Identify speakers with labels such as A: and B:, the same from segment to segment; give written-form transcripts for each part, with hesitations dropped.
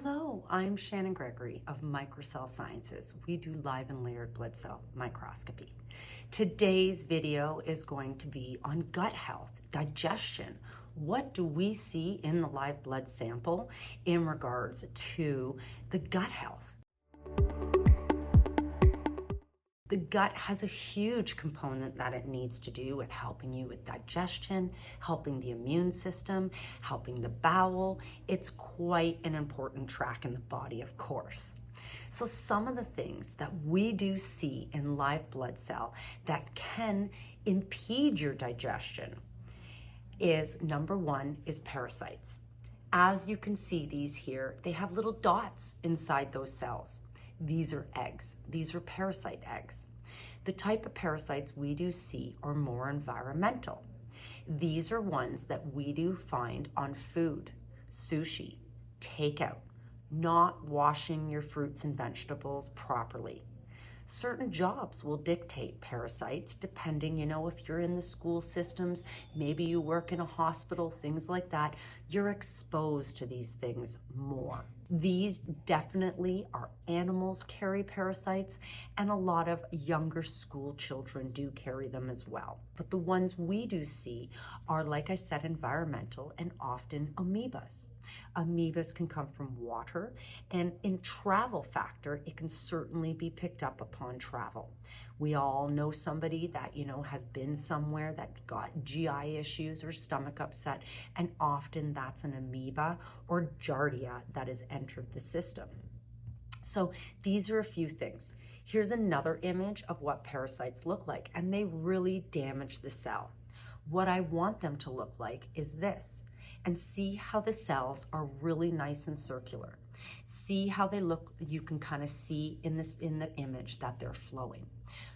A: Hello, I'm Shannon Gregory of Microcell Sciences. We do live and layered blood cell microscopy. Today's video is going to be on gut health, digestion. What do we see in the live blood sample in regards to the gut health? The gut has a huge component that it needs to do with helping you with digestion, helping the immune system, helping the bowel. It's quite an important track in the body, of course. So some of the things that we do see in live blood cell that can impede your digestion is, number one, is parasites. As you can see these here, they have little dots inside those cells. These are eggs. These are parasite eggs. The type of parasites we do see are more environmental. These are ones that we do find on food, sushi, takeout, not washing your fruits and vegetables properly. Certain jobs will dictate parasites depending, if you're in the school systems, maybe you work in a hospital, things like that, you're exposed to these things more. These definitely are animals carry parasites, and a lot of younger school children do carry them as well. But the ones we do see are, like I said, environmental and often amoebas. Amoebas can come from water, and in travel factor, it can certainly be picked up upon travel. We all know somebody that, has been somewhere that got GI issues or stomach upset, and often that's an amoeba or giardia that has entered the system. So these are a few things. Here's another image of what parasites look like, and they really damage the cell. What I want them to look like is this. And see how the cells are really nice and circular. See how they look. You can kind of see in the image that they're flowing.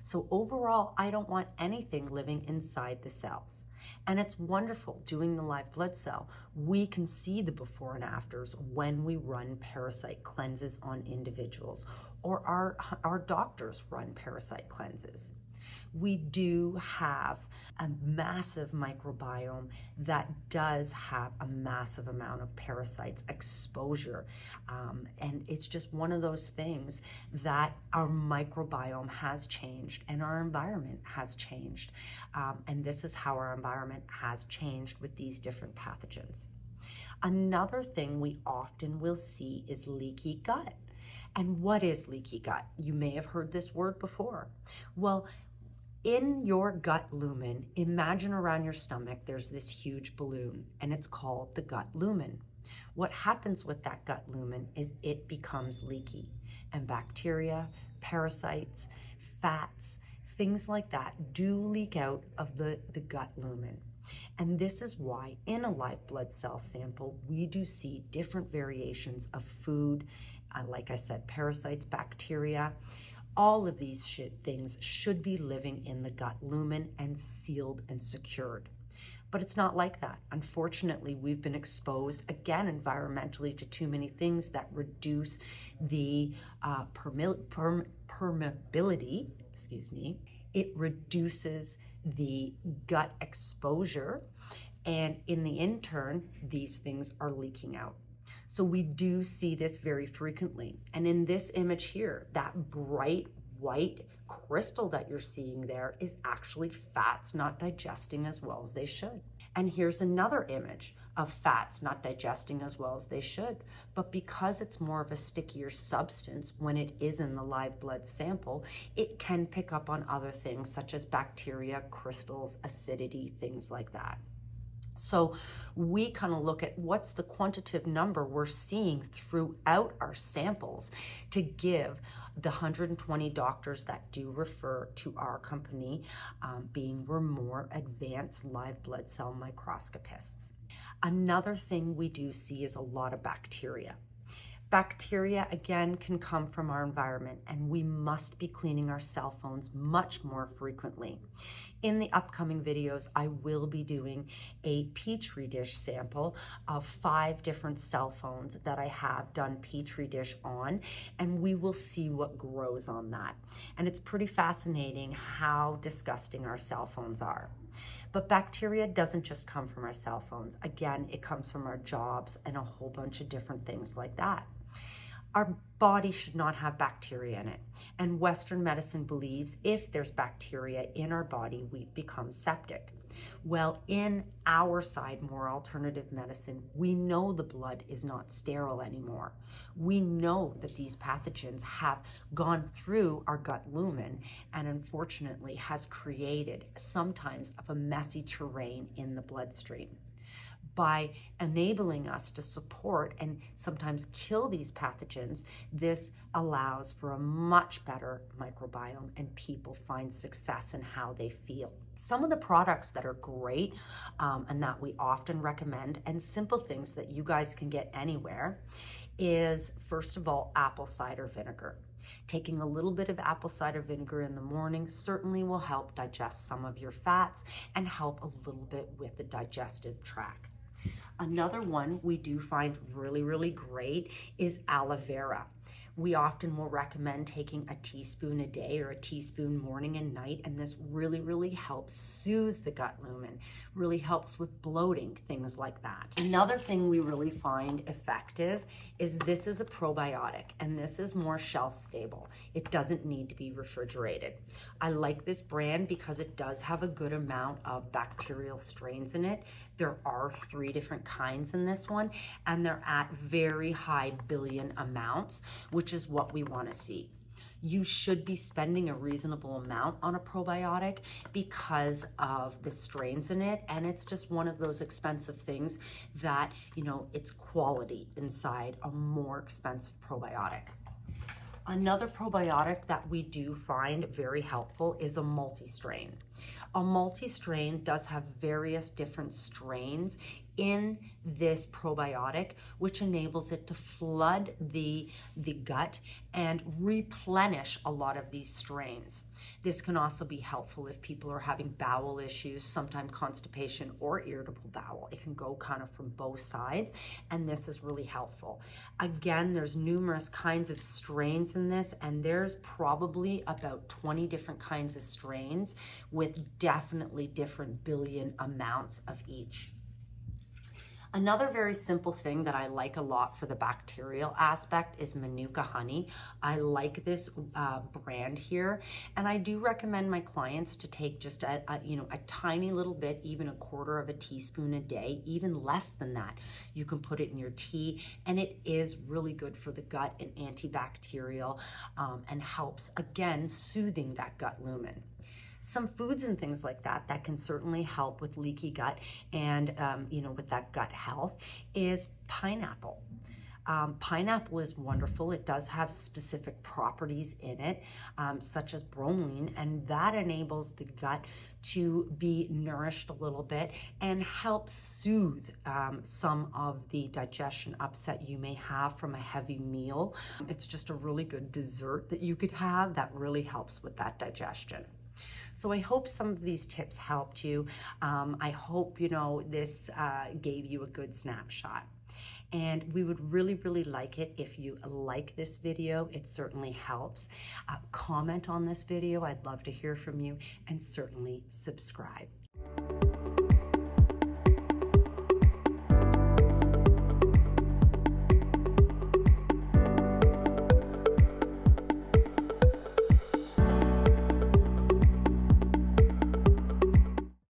A: So overall, I don't want anything living inside the cells. And it's wonderful doing the live blood cell. We can see the before and afters when we run parasite cleanses on individuals, or our doctors run parasite cleanses. We do have a massive microbiome that does have a massive amount of parasites exposure. And it's just one of those things that our microbiome has changed and our environment has changed. And this is how our environment has changed with these different pathogens. Another thing we often will see is leaky gut. And what is leaky gut? You may have heard this word before. Well, in your gut lumen, imagine around your stomach, there's this huge balloon, and it's called the gut lumen. What happens with that gut lumen is it becomes leaky, and bacteria, parasites, fats, things like that do leak out of the gut lumen. And this is why in a live blood cell sample, we do see different variations of food, like I said, parasites, bacteria. All of these things should be living in the gut lumen and sealed and secured. But it's not like that. Unfortunately, we've been exposed, again, environmentally to too many things that reduce the permeability, It reduces the gut exposure, and in the turn, these things are leaking out. So we do see this very frequently. And in this image here, that bright white crystal that you're seeing there is actually fats not digesting as well as they should. And here's another image of fats not digesting as well as they should. But because it's more of a stickier substance when it is in the live blood sample, it can pick up on other things such as bacteria, crystals, acidity, things like that. So we kind of look at what's the quantitative number we're seeing throughout our samples to give the 120 doctors that do refer to our company, being we're more advanced live blood cell microscopists. Another thing we do see is a lot of bacteria. Bacteria, again, can come from our environment, and we must be cleaning our cell phones much more frequently. In the upcoming videos, I will be doing a Petri dish sample of 5 different cell phones that I have done Petri dish on, and we will see what grows on that. And it's pretty fascinating how disgusting our cell phones are. But bacteria doesn't just come from our cell phones. Again, it comes from our jobs and a whole bunch of different things like that. Our body should not have bacteria in it. And Western medicine believes if there's bacteria in our body, we've become septic. Well, in our side, more alternative medicine, we know the blood is not sterile anymore. We know that these pathogens have gone through our gut lumen and unfortunately has created sometimes of a messy terrain in the bloodstream. By enabling us to support and sometimes kill these pathogens, this allows for a much better microbiome and people find success in how they feel. Some of the products that are great and that we often recommend, and simple things that you guys can get anywhere, is first of all, apple cider vinegar. Taking a little bit of apple cider vinegar in the morning certainly will help digest some of your fats and help a little bit with the digestive tract. Another one we do find really, really great is aloe vera. We often will recommend taking a teaspoon a day or a teaspoon morning and night, and this really, really helps soothe the gut lumen, really helps with bloating, things like that. Another thing we really find effective is this is a probiotic, and this is more shelf stable. It doesn't need to be refrigerated. I like this brand because it does have a good amount of bacterial strains in it. There are 3 different kinds in this one, and they're at very high billion amounts, which is what we want to see. You should be spending a reasonable amount on a probiotic because of the strains in it, and it's just one of those expensive things that, you know, it's quality inside a more expensive probiotic. Another probiotic that we do find very helpful is a multi-strain. A multi-strain does have various different strains in this probiotic, which enables it to flood the gut and replenish a lot of these strains. This can also be helpful if people are having bowel issues, sometimes constipation or irritable bowel. It can go kind of from both sides, and this is really helpful. Again, there's numerous kinds of strains in this, and there's probably about 20 different kinds of strains with definitely different billion amounts of each. Another very simple thing that I like a lot for the bacterial aspect is Manuka honey. I like this brand here, and I do recommend my clients to take just a tiny little bit, even a quarter of a teaspoon a day, even less than that. You can put it in your tea, and it is really good for the gut and antibacterial and helps, again, soothing that gut lumen. Some foods and things like that can certainly help with leaky gut and with that gut health is pineapple. Pineapple is wonderful. It does have specific properties in it, such as bromelain, and that enables the gut to be nourished a little bit and help soothe some of the digestion upset you may have from a heavy meal. It's just a really good dessert that you could have that really helps with that digestion. So I hope some of these tips helped you. I hope, this gave you a good snapshot. And we would really, really like it if you like this video. It certainly helps. Comment on this video. I'd love to hear from you, and certainly subscribe.